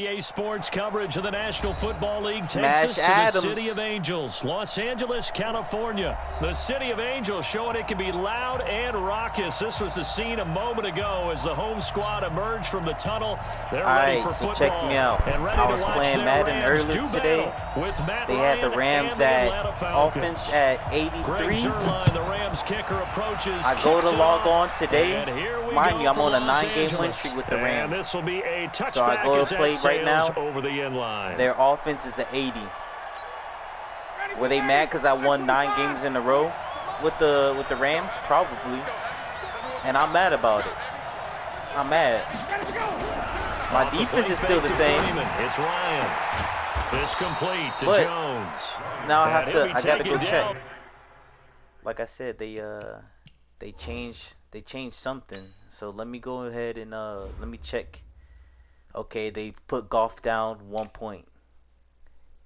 EA Sports coverage of the National Football League Smash takes us Adams. to the City of Angels, Los Angeles, California. The City of Angels showing it can be loud and raucous. This was the scene a moment ago as the home squad emerged from the tunnel. They're ready for football. Check me out. And ready I was to watch playing Madden earlier today. They had the Rams at offense at 83. The Rams kicker approaches. I go to log on today. Mind you, I'm on a 9-game win streak with the Rams. And this will be a touchback. So I go to play right now. Over the end line. Their offense is at 80. Were they mad because I won 9 games in a row with the Rams? Probably. And I'm mad about it. I'm mad. My defense is still the same. It's Ryan. This complete to Jones. Now I gotta go check. Like I said, they changed something. So let me go ahead and let me check. Okay, they put Goff down 1 point.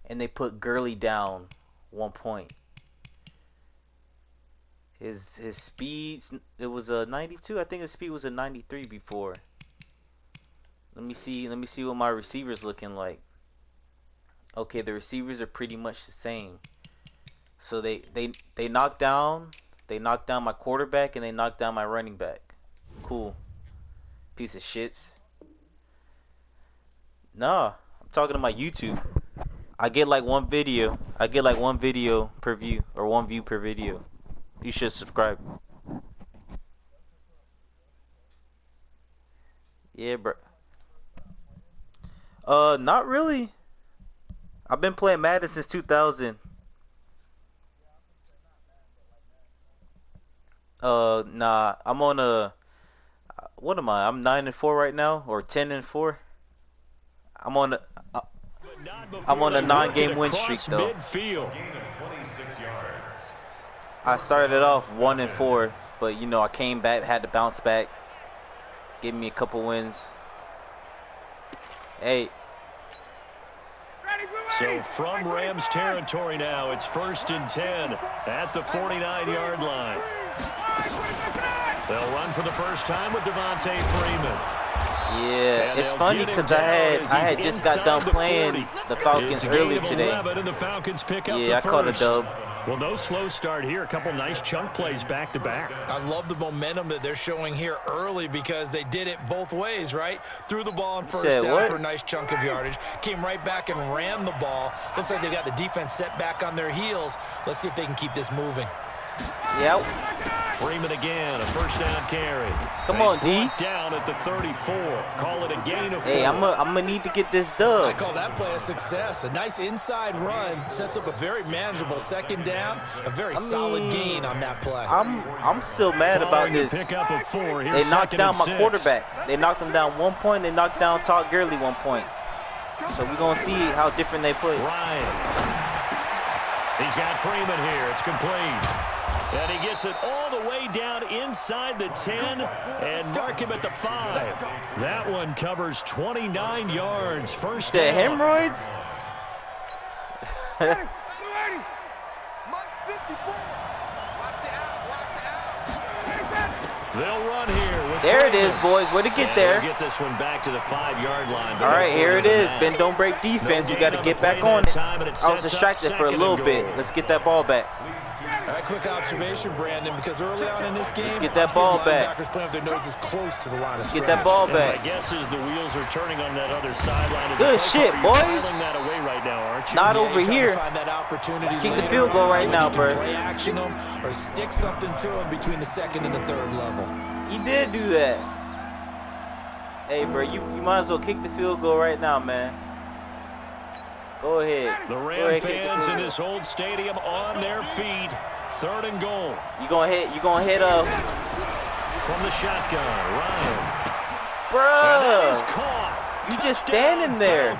And they put Gurley down 1 point. His speeds, it was a 92. I think his speed was a 93 before. Let me see what my receivers looking like. Okay, the receivers are pretty much the same. So they knocked down my quarterback and they knocked down my running back. Cool. Piece of shits. Nah, I'm talking to my YouTube. I get like one video. I get like 1 video per view or 1 view per video. You should subscribe. Yeah, bro. Not really. I've been playing Madden since 2000. Nah, I'm on a. What am I? I'm 9-4 right now, or 10-4. I'm on a 9-game win streak though. I started off 1-4, but you know I came back, had to bounce back, gave me a couple wins. Hey. So from Rams territory now, it's 1st and 10 at the 49-yard line. They'll run for the first time with Devontae Freeman. Yeah, it's funny because I had just got done playing the Falcons earlier today. Yeah, I caught a dub. Well, no slow start here. A couple nice chunk plays back to back. I love the momentum that they're showing here early because they did it both ways, right? Threw the ball on first down for a nice chunk of yardage. Came right back and ran the ball. Looks like they got the defense set back on their heels. Let's see if they can keep this moving. Yep. Freeman again, a first down carry. Come on, D. Down at the 34. Call it a gain of 4. Hey, I'm gonna need to get this dub. I call that play a success. A nice inside run sets up a very manageable second down. A very solid gain on that play. I'm still mad about this. Pickup of 4. They knocked down my quarterback. They knocked him down 1 point. They knocked down Todd Gurley 1 point. So we're gonna see how different they play. Ryan. He's got Freeman here. It's complete. And he gets it all the way down inside the 10 and mark him at the 5. That one covers 29 yards. First down. Hemorrhoids? They'll run here. There it is, boys. Way to get there. Get this one back to the 5-yard line. All right, here it is. Bend, don't break defense. We got to get back on it. I was distracted for a little bit. Let's get that ball back. All right, quick observation, Brandon, because early on in this game, let's get that ball back. Linebackers playing with their noses close to the line of let's scrimmage. Get that ball back. My guess is the wheels are turning on that other sideline. Good shit, boys. That away right now, aren't you? Not over here. Find that opportunity. Kick the field goal right now, bro. Play action them or stick something to them between the 2nd and the 3rd level. He did do that. Hey, bro, you might as well kick the field goal right now, man. Go ahead. The Ram fans in this old stadium on their feet. 3rd and goal. You gonna hit from the shotgun, Ryan. Bruh, you just standing there.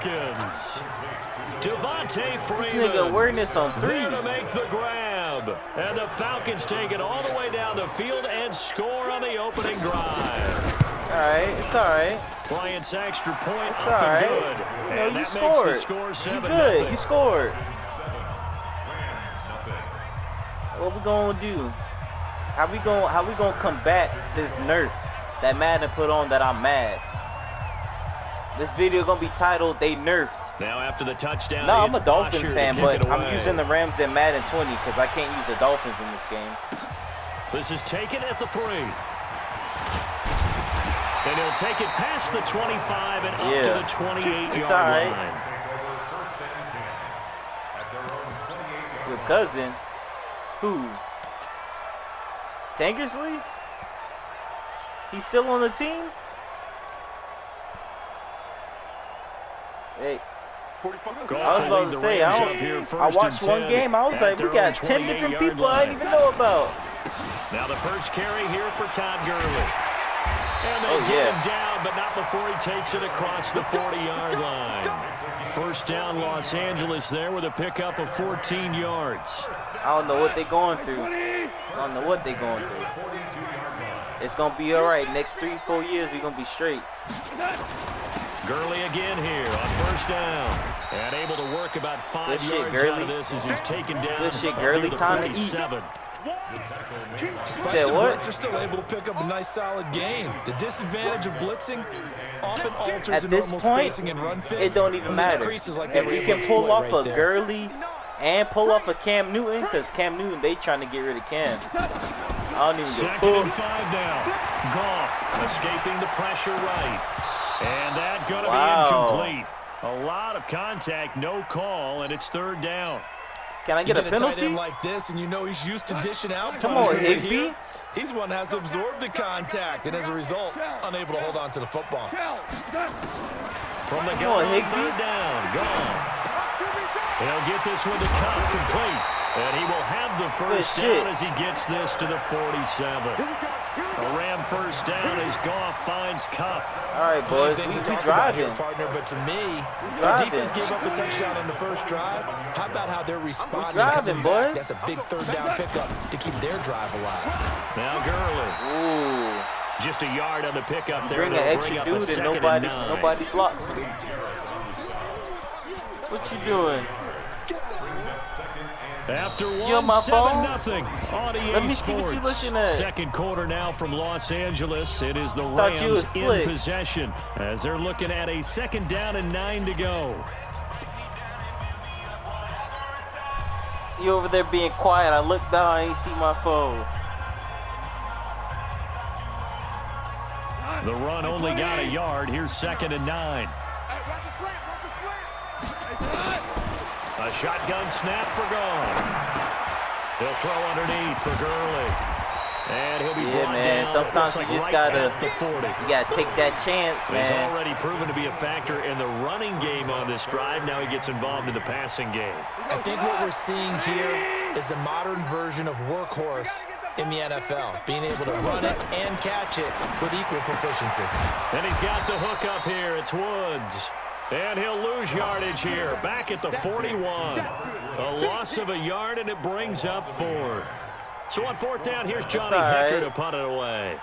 Devontae Freeman. This nigga awareness on 3. There to make the grab. And the Falcons take it all the way down the field and score on the opening drive. Alright, it's alright. Bryant's extra point. It's alright. You know, you scored. You good. You scored. What we gonna do? How we gonna combat this nerf that Madden put on that I'm mad? This video gonna be titled "They Nerfed." Now after the touchdown, no, I'm a it's Dolphins Bosher fan, to but kick it I'm away. using the Rams in Madden 20 because I can't use the Dolphins in this game. This is taken at the 3. And he'll take it past the 25 and up to the 28-yard line. Your cousin? Who? Tankersley? He's still on the team? Hey. I was about to say, I watched one game. I was like, we got 10 different people I didn't even know about. Now the first carry here for Todd Gurley. And they get him down, but not before he takes it across the 40-yard line. First down, Los Angeles there with a pickup of 14 yards. I don't know what they're going through. I don't know what they're going through. It's going to be all right. Next 3-4 years, we're going to be straight. Gurley again here on first down. And able to work about 5 yards out of this as he's taken down. Good shit, Gurley. Time to eat. Despite the blitz, they're still able to pick up a nice solid gain. The disadvantage of blitzing often alters the normal spacing and run fits. It don't even matter. Like if you can pull off a Gurley and pull off a Cam Newton, because Cam Newton, they trying to get rid of Cam. I don't even get pulled. 2nd and 5 now. Goff escaping the pressure right. And that going to be incomplete. A lot of contact, no call, and it's 3rd down. Can I get a penalty? Tight end like this, and you know he's used to dishing out. Come on, Higbee. He's one that has to absorb the contact, and as a result, unable to hold on to the football. From the gun, 3rd down, Goff. He'll get this one to Cobb complete, and he will have the first down as he gets this to the 47. A Ram first down as Goff finds Cup. All right, boys, we driving. Partner, but to me, the defense gave up a touchdown on the first drive. How about how they're responding? Driving, boys. That's a big 3rd down pickup to keep their drive alive. Now Gurley. Ooh. Just a yard on the pickup there. Bring an extra dude and nobody blocks him. What you doing? After one, you on my 7-0 on EA Let me Sports. see what you looking at. Second quarter now from Los Angeles. It is the Rams in possession as they're looking at a 2nd down and 9 to go. You over there being quiet. I looked down, I ain't see my phone. The run only got a yard. Here's 2nd and 9. A shotgun snap for Goff. He'll throw underneath for Gurley. And he'll be brought down. Sometimes you just gotta take that chance, man. He's already proven to be a factor in the running game on this drive. Now he gets involved in the passing game. I think what we're seeing here is the modern version of workhorse in the NFL, being able to run it and catch it with equal proficiency. And he's got the hook up here. It's Woods. And he'll lose yardage here, back at the 41. A loss of a yard, and it brings up 4th. So on 4th down, here's Johnny Hecker to punt it away.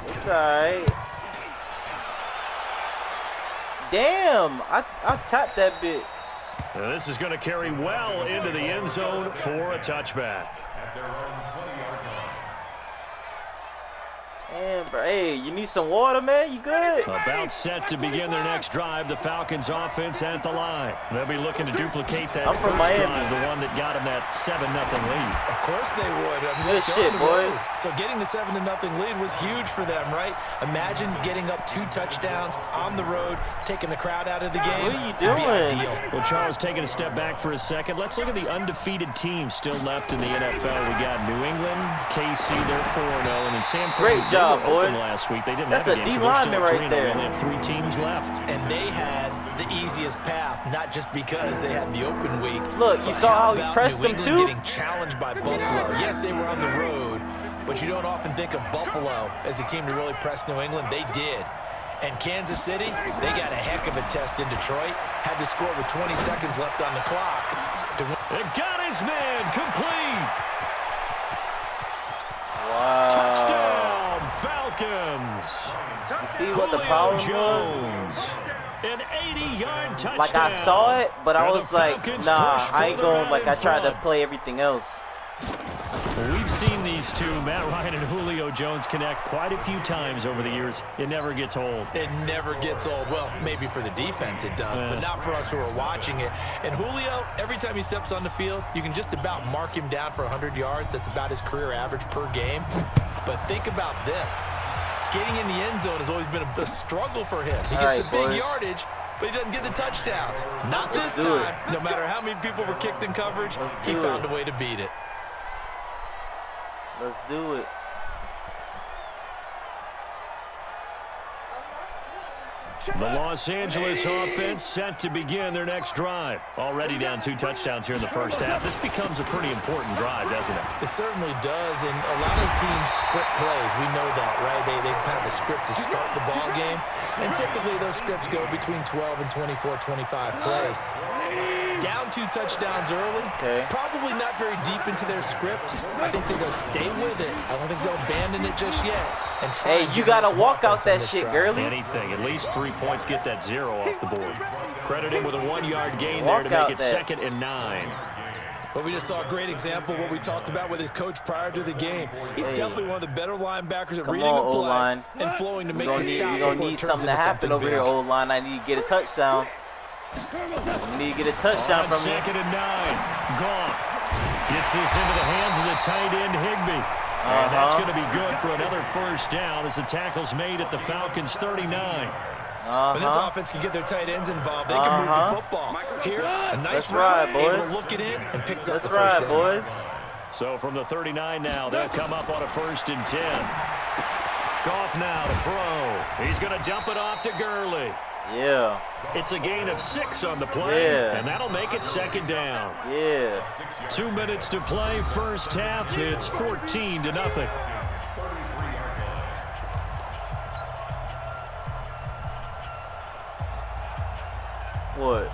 It's all right. Damn, I tapped that bit. Now this is going to carry well into the end zone for a touchback. Man, bro, hey, you need some water, man? You good? About set to begin their next drive. The Falcons offense at the line. They'll be looking to duplicate that first drive, the one that got them that 7-0 lead. Of course they would. Good shit, boys. So getting the 7-0 lead was huge for them, right? Imagine getting up 2 touchdowns on the road, taking the crowd out of the game. What are you doing? Well, Charles, taking a step back for a second. Let's look at the undefeated teams still left in the NFL. We got New England, KC, they're 4-0, and in San Francisco. Great job, boys. Last week. They didn't That's have a game, D-lineman right there. They only have 3 teams left. And they had the easiest path, not just because they had the open week. Look, you saw how he pressed them too? Getting challenged by Buffalo. Yes, they were on the road, but you don't often think of Buffalo as a team to really press New England. They did. And Kansas City, they got a heck of a test in Detroit. Had to score with 20 seconds left on the clock to win. It got his man complete. Wow. Touchdown, Falcons. You see what the problem was? An 80-yard touchdown. Like, I saw it, but I was like, nah, I ain't going like I tried to play everything else. We've seen these two, Matt Ryan and Julio Jones, connect quite a few times over the years. It never gets old. It never gets old. Well, maybe for the defense it does, but not for us who are watching it. And Julio, every time he steps on the field, you can just about mark him down for 100 yards. That's about his career average per game. But think about this. Getting in the end zone has always been a struggle for him. He gets the big yardage, but he doesn't get the touchdowns. Not this time. No matter how many people were kicked in coverage, he found a way to beat it. Let's do it. The Los Angeles offense set to begin their next drive. Already down 2 touchdowns here in the first half. This becomes a pretty important drive, doesn't it? It certainly does, and a lot of teams script plays. We know that, right? They have a script to start the ball game, and typically those scripts go between 12 and 24, 25 plays. Down 2 touchdowns early, probably not very deep into their script. I think they'll stay with it. I don't think they'll abandon it just yet. And hey, you got to walk out that shit, Gurley. Anything. At least 3 points get that 0 off the board. Credit him with a 1-yard gain there to make it 2nd and 9. Well, we just saw a great example of what we talked about with his coach prior to the game. He's definitely one of the better linebackers at reading a play and flowing to make the stop. You're going to need something to happen over here, O-line. I need to get a touchdown. I need to get a touchdown from you. 2nd and 9. Goff gets this into the hands of the tight end, Higbee. And that's going to be good for another first down as the tackle's made at the Falcons' 39. When this offense can get their tight ends involved, they can move the football. Here, a nice ride, able to look it in and picks up the first down. Boys. So from the 39 now, they'll come up on a 1st and 10. Goff now to throw. He's going to dump it off to Gurley. Yeah. It's a gain of 6 on the play, and that'll make it 2nd down. 2 minutes to play, first half. It's 14-0. What?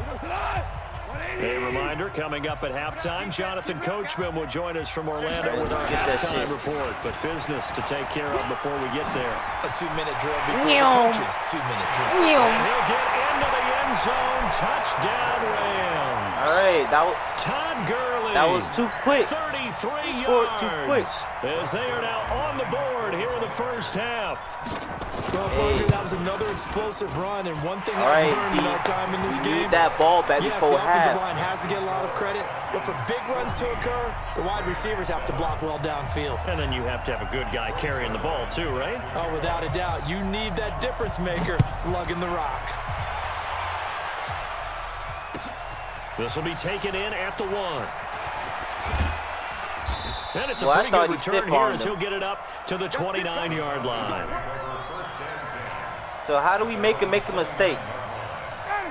A reminder, coming up at halftime, Jonathan Coachman will join us from Orlando with our halftime report. But business to take care of before we get there. A 2-minute drill before the coaches. 2-minute drill. And he'll get into the end zone. Touchdown, Rams. All right, Todd Gurley. That was too quick. 33 yards. Too quick. As they are now on the board here in the first half. Well, that was another explosive run, and one thing I've learned in our time in this game. Need that ball back before half. The offensive line has to get a lot of credit, but for big runs to occur, the wide receivers have to block well downfield. And then you have to have a good guy carrying the ball too, right? Oh, without a doubt. You need that difference maker lugging the rock. This will be taken in at the 1. And it's a pretty good return here as he'll get it up to the 29-yard line. So how do we make a mistake?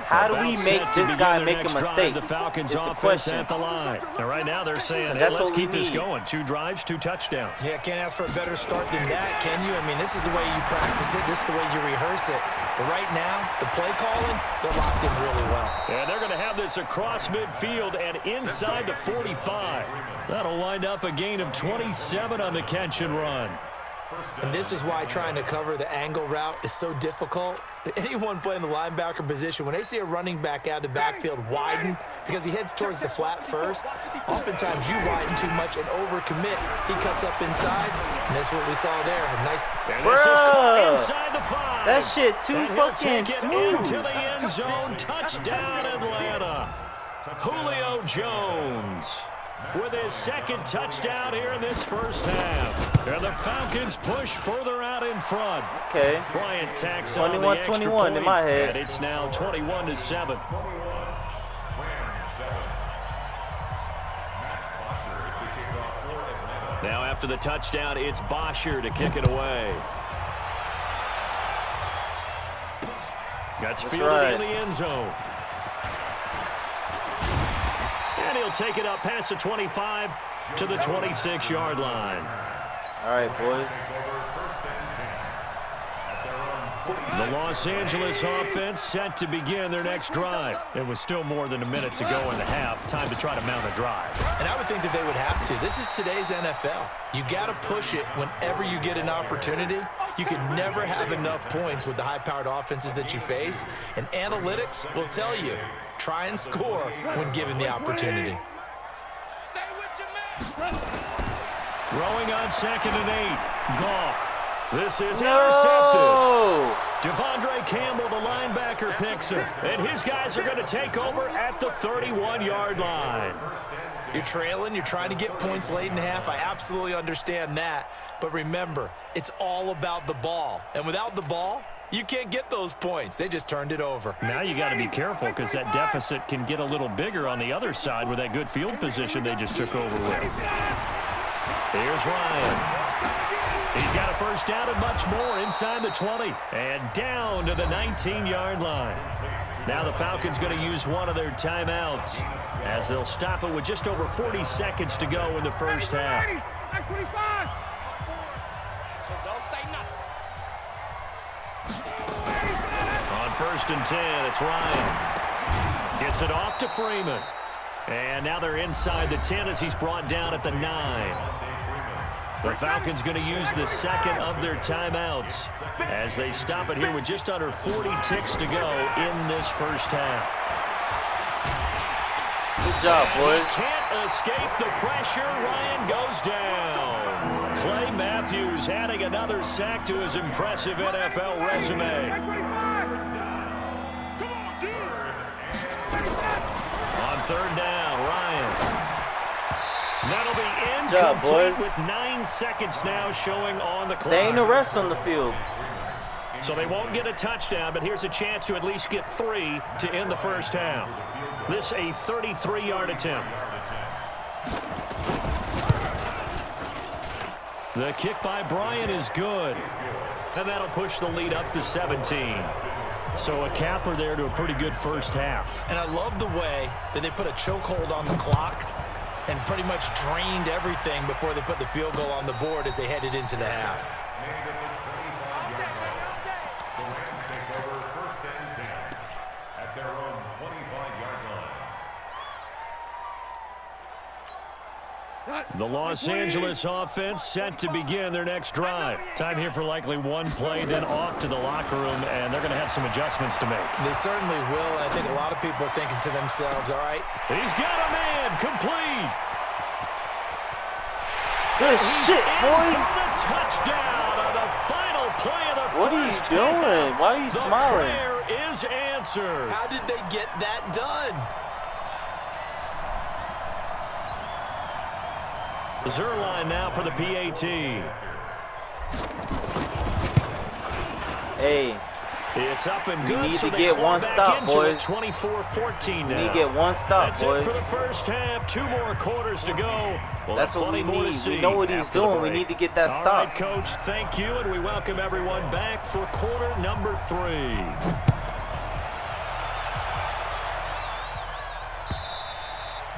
How do we make this guy make a mistake? The Falcons offense at the line. Now, right now they're saying, hey, let's keep this going. 2 drives, 2 touchdowns. Yeah, can't ask for a better start than that, can you? I mean, this is the way you practice it. This is the way you rehearse it. But right now, the play calling, they're locked in really well. And they're going to have this across midfield and inside the 45. That'll wind up a gain of 27 on the catch and run. And this is why trying to cover the angle route is so difficult. Anyone playing the linebacker position, when they see a running back out of the backfield widen because he heads towards the flat first, oftentimes you widen too much and overcommit. He cuts up inside, and that's what we saw there. A nice. And this is caught inside the 5. That shit too fucking smooth. Into the end zone. Touchdown, Atlanta. Julio Jones with his 2nd touchdown here in this first half. And the Falcons push further out in front. Okay. Bryant tacks on the extra 21 in my head. And it's now 21-7. Now after the touchdown, it's Bosher to kick it away. That's fielded in the end zone. And he'll take it up past the 25 to the 26-yard line. All right, boys. The Los Angeles offense set to begin their next drive. It was still more than a minute to go in the half. Time to try to mount a drive. And I would think that they would have to. This is today's NFL. You got to push it whenever you get an opportunity. You can never have enough points with the high-powered offenses that you face. And analytics will tell you, try and score when given the opportunity. Throwing on 2nd and 8. Goff. This is intercepted. Devondre Campbell, the linebacker, picks it. And his guys are going to take over at the 31-yard line. You're trailing. You're trying to get points late in half. I absolutely understand that. But remember, it's all about the ball. And without the ball, you can't get those points. They just turned it over. Now you got to be careful because that deficit can get a little bigger on the other side with that good field position they just took over with. Here's Ryan. He's got a first down and much more inside the 20 and down to the 19-yard line. Now the Falcons going to use one of their timeouts as they'll stop it with just over 40 seconds to go in the first half. On 1st and 10, it's Ryan. Gets it off to Freeman. And now they're inside the 10 as he's brought down at the 9. The Falcons going to use the second of their timeouts as they stop it here with just under 40 ticks to go in this first half. Good job, boys. He can't escape the pressure. Ryan goes down. Clay Matthews adding another sack to his impressive NFL resume. On 3rd down, Ryan. That'll be incomplete with 9 seconds now showing on the clock. There ain't no rest on the field. So they won't get a touchdown, but here's a chance to at least get 3 to end the first half. This a 33-yard attempt. The kick by Bryant is good. And that'll push the lead up to 17. So a capper there to a pretty good first half. And I love the way that they put a chokehold on the clock and pretty much drained everything before they put the field goal on the board as they headed into the half. The Los Angeles offense set to begin their next drive. Time here for likely one play, then off to the locker room, and they're going to have some adjustments to make. They certainly will, and I think a lot of people are thinking to themselves, all right. He's got a man, complete. Good shit, boy. The touchdown on the final play of the What are you doing? Why are you smiling? The prayer is answered. How did they get that done? Zerline now for the PAT. Hey, it's up and good. we need so to get one stop, boys. 24-14 now. We need to get one stop, That's boys. it for the first half. 2 more quarters to go. Well, that's what we need. We know what he's doing. We need to get that stop. All right, Coach, thank you, and we welcome everyone back for quarter number 3.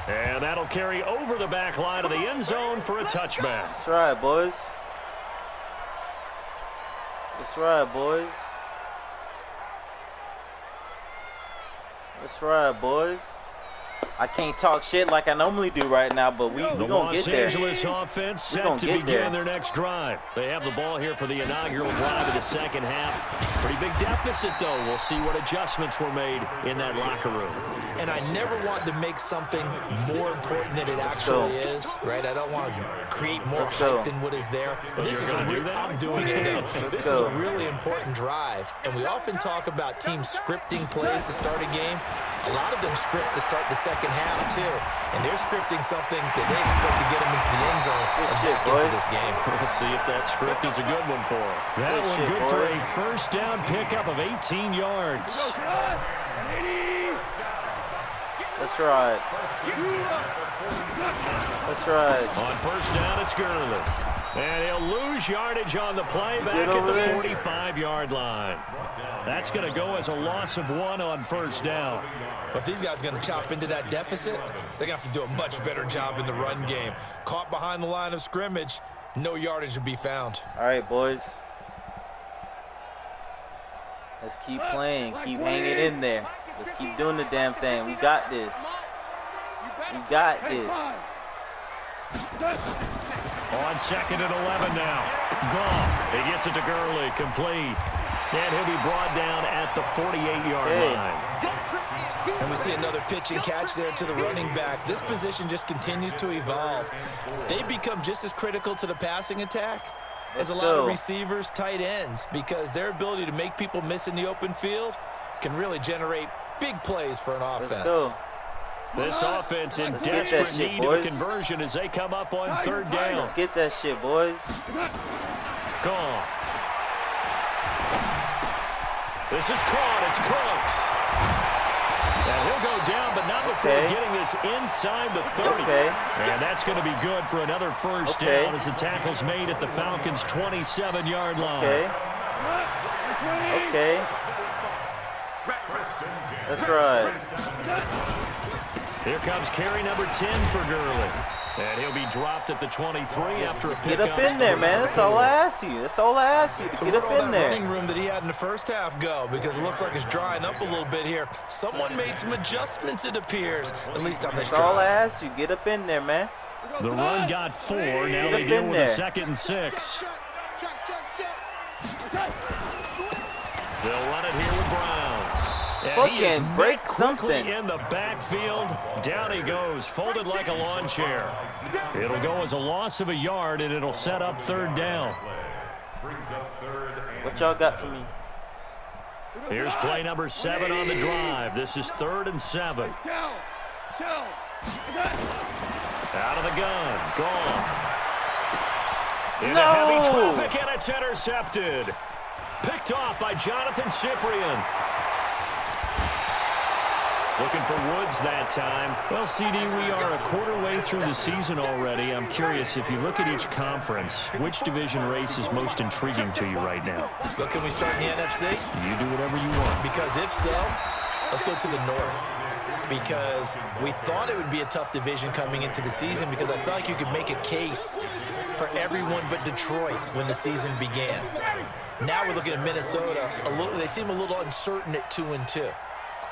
And that'll carry over the back line of the end zone for a touchback. That's right, boys. That's right, boys. That's right, boys. I can't talk shit like I normally do right now, but we gonna get there. The Los Angeles offense set to begin their next drive. They have the ball here for the inaugural drive of the second half. Pretty big deficit, though. We'll see what adjustments were made in that locker room. And I never want to make something more important than it actually is, right? I don't want to create more hype than what is there. But this is I'm doing it, though. This is a really important drive. And we often talk about teams scripting plays to start a game. A lot of them script to start the second half, too. And they're scripting something that they expect to get them into the end zone and back into this game. We'll see if that script is a good one for them. That one good for a first down pickup of 18 yards. That's right. That's right. On first down, it's Gurley. And he'll lose yardage on the play back at the 45-yard line. That's going to go as a loss of 1 on first down. But these guys are going to chop into that deficit. They're going to have to do a much better job in the run game. Caught behind the line of scrimmage, no yardage will be found. All right, boys. Let's keep playing. Keep hanging in there. Let's keep doing the damn thing. We got this. We got this. On 2nd and 11 now. Goff. He gets it to Gurley. Complete. And he'll be brought down at the 48-yard line. And we see another pitch and catch there to the running back. This position just continues to evolve. They become just as critical to the passing attack as a lot of receivers, tight ends, because their ability to make people miss in the open field can really generate big plays for an offense. Let's go. This offense in desperate need of a conversion as they come up on third down. Let's get that shit, boys. Gone. This is caught. It's Crooks. And he'll go down, but not before getting this inside the 30. And that's going to be good for another first down as the tackle's made at the Falcons' 27-yard line. Okay. That's right. Here comes carry number 10 for Gurley. And he'll be dropped at the 23 after a pickup. Get up in there, man. That's all I ask you. That's all I ask you. So get up in there. Running room that he had in the first half go, because it looks like it's drying up a little bit here. Someone made some adjustments, it appears, at least on this drive. That's all I ask you. Get up in there, man. The run got 4. Now they deal with a 2nd and 6. They'll run it here with Brown. And he is break quickly something in the backfield. Down he goes, folded like a lawn chair. It'll go as a loss of a yard, and it'll set up third down. What y'all got for me? Here's play number 7 on the drive. This is 3rd and 7. Out of the gun, gone. In a heavy traffic, and it's intercepted. Picked off by Jonathan Cyprien. Looking for Woods that time. Well, CD, we are a quarter way through the season already. I'm curious, if you look at each conference, which division race is most intriguing to you right now? But can we start in the NFC? You do whatever you want. Because if so, let's go to the North. Because we thought it would be a tough division coming into the season, because I felt like you could make a case for everyone but Detroit when the season began. Now we're looking at Minnesota. They seem a little uncertain at 2-2.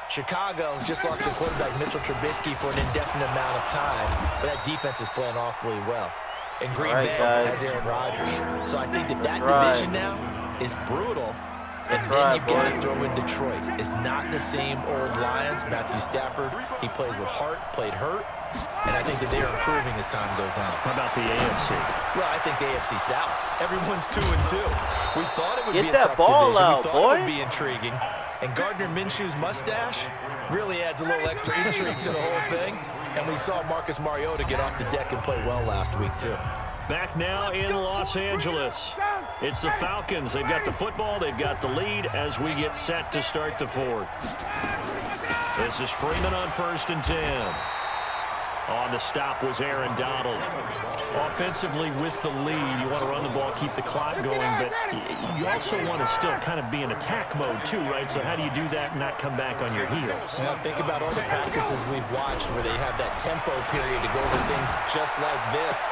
Chicago just lost their quarterback, Mitchell Trubisky, for an indefinite amount of time, but that defense is playing awfully well. And Green Bay has Aaron Rodgers. So I think that division now is brutal. And then you've got to throw in Detroit. It's not the same old Lions. Matthew Stafford, he plays with heart, played hurt. And I think that they are improving as time goes on. How about the AFC? Well, I think the AFC South. Everyone's 2-2. We thought it would be a tough ball division. out, We thought it would be intriguing. And Gardner Minshew's mustache really adds a little extra intrigue to the whole thing. And we saw Marcus Mariota get off the deck and play well last week, too. Back now in Los Angeles. It's the Falcons. They've got the football. They've got the lead as we get set to start the 4th. This is Freeman on 1st and 10. On the stop was Aaron Donald. Offensively with the lead, you want to run the ball, keep the clock going, but you also want to still kind of be in attack mode too, right? So how do you do that and not come back on your heels? Well, think about all the practices we've watched where they have that tempo period to go over things just like this.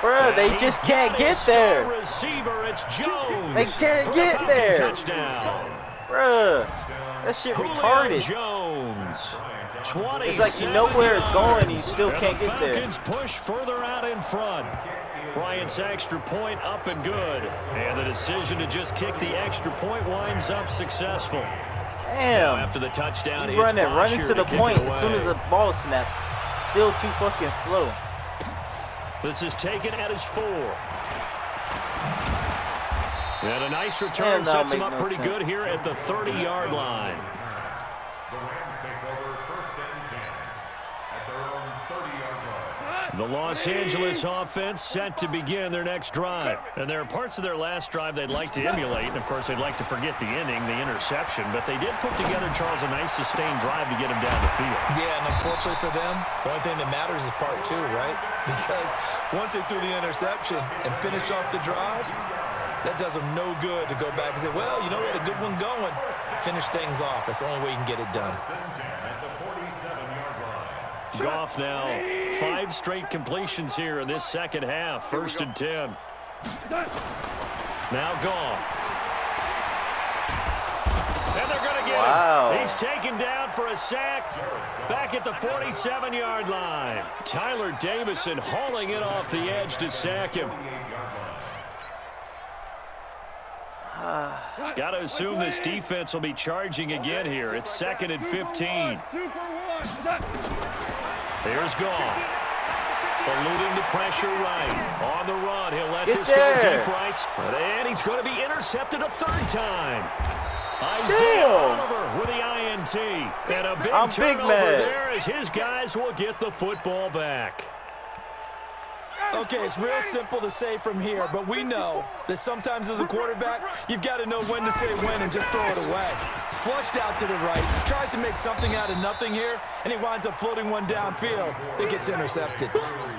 Bro, they just can't get there. Receiver, it's Jones. They can't get there. Touchdown. Bro, that shit retarded. Jones. It's like you know where it's going, you still can't get there. Falcons push further out in front. Bryant's extra point up and good. And the decision to just kick the extra point winds up successful. Damn. Now after the touchdown, you run into the point as soon as the ball snaps. Still too fucking slow. This is taken at his 4. And a nice return sets him up pretty good here at the 30-yard line. The Los Angeles offense set to begin their next drive. And there are parts of their last drive they'd like to emulate. And, of course, they'd like to forget the inning, the interception. But they did put together, Charles, a nice sustained drive to get them down the field. Yeah, and unfortunately for them, the only thing that matters is part 2, right? Because once they threw the interception and finished off the drive, that does them no good to go back and say, well, you know, we had a good one going. Finish things off. That's the only way you can get it done. Goff now 5 straight completions here in this second half. 1st and 10. Now Goff. And they're going to get him. He's taken down for a sack back at the 47-yard line. Tyler Davison hauling it off the edge to sack him. Got to assume this defense will be charging again here. It's 2nd and 15. Here's Gall. Eluding the pressure right. On the run, he'll let this go deep right. And he's going to be intercepted a 3rd time. Isaiah Oliver with the INT. And a big turnover there as his guys will get the football back. Okay, it's real simple to say from here, but we know that sometimes as a quarterback, you've got to know when to say when and just throw it away. Flushed out to the right, tries to make something out of nothing here, and he winds up floating one downfield that gets intercepted.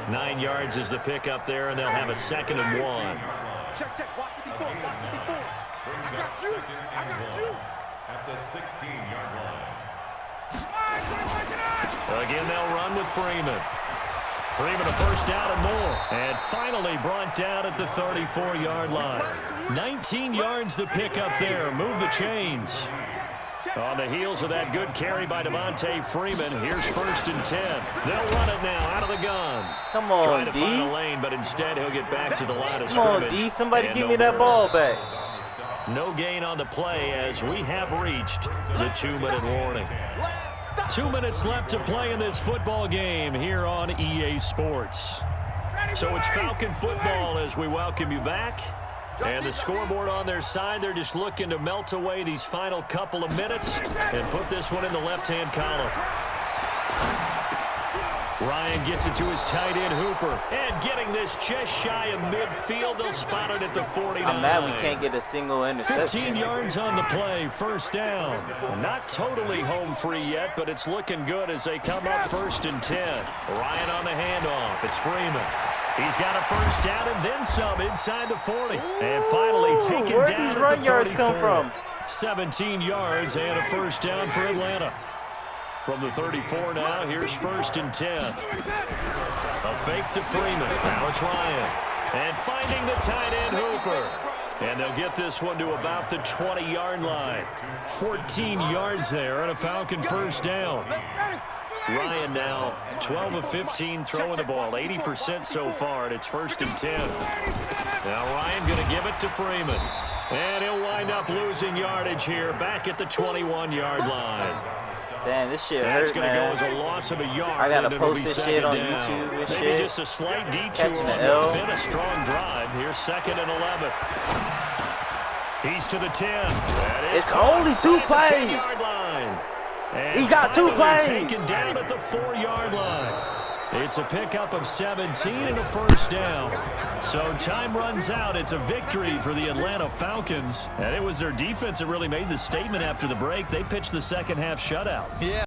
9 yards is the pickup there, and they'll have a 2nd and 1. Check. Watch 54. I got you. At the 16-yard line. Again, they'll run with Freeman. Freeman a 1st down and more. And finally brought down at the 34-yard line. 19 yards the pickup there. Move the chains. On the heels of that good carry by Devontae Freeman, here's 1st and 10. They'll run it now out of the gun. Come on, Trying to D. find a lane, but instead he'll get back to the line of Come scrimmage. on, D. Somebody give me that ball back. No gain on the play as we have reached the 2-minute warning. 2 minutes left to play in this football game here on EA Sports. So it's Falcon football as we welcome you back. And the scoreboard on their side, they're just looking to melt away these final couple of minutes and put this one in the left-hand column. Ryan gets it to his tight end, Hooper. And getting this just shy of midfield. They'll spot it at the 49. I'm mad we can't get a single interception. 15 yards on the play, 1st down. Not totally home free yet, but it's looking good as they come up 1st and 10. Ryan on the handoff. It's Freeman. He's got a 1st down and then some inside the 40. And finally taken down Where these run yards come from? 17 yards and a 1st down for Atlanta. From the 34 now, here's 1st and 10. A fake to Freeman. Now it's Ryan. And finding the tight end, Hooper. And they'll get this one to about the 20-yard line. 14 yards there and a Falcon 1st down. Ryan now 12 of 15 throwing the ball, 80% so far, and it's 1st and 10. Now Ryan going to give it to Freeman. And he'll wind up losing yardage here back at the 21-yard line. Damn, this shit That's hurt, going to go man. as a loss of a yard. I gotta and it'll post be this 2nd shit on down. YouTube and Maybe shit. just a slight detour Catching on the what's L. been a strong drive. Here's 2nd and 11. He's to the 10. It's only 2 plays. And he got 2 plays. Taken down at the 4-yard line. It's a pickup of 17 and a 1st down. So time runs out. It's a victory for the Atlanta Falcons. And it was their defense that really made the statement after the break. They pitched the second half shutout. Yeah.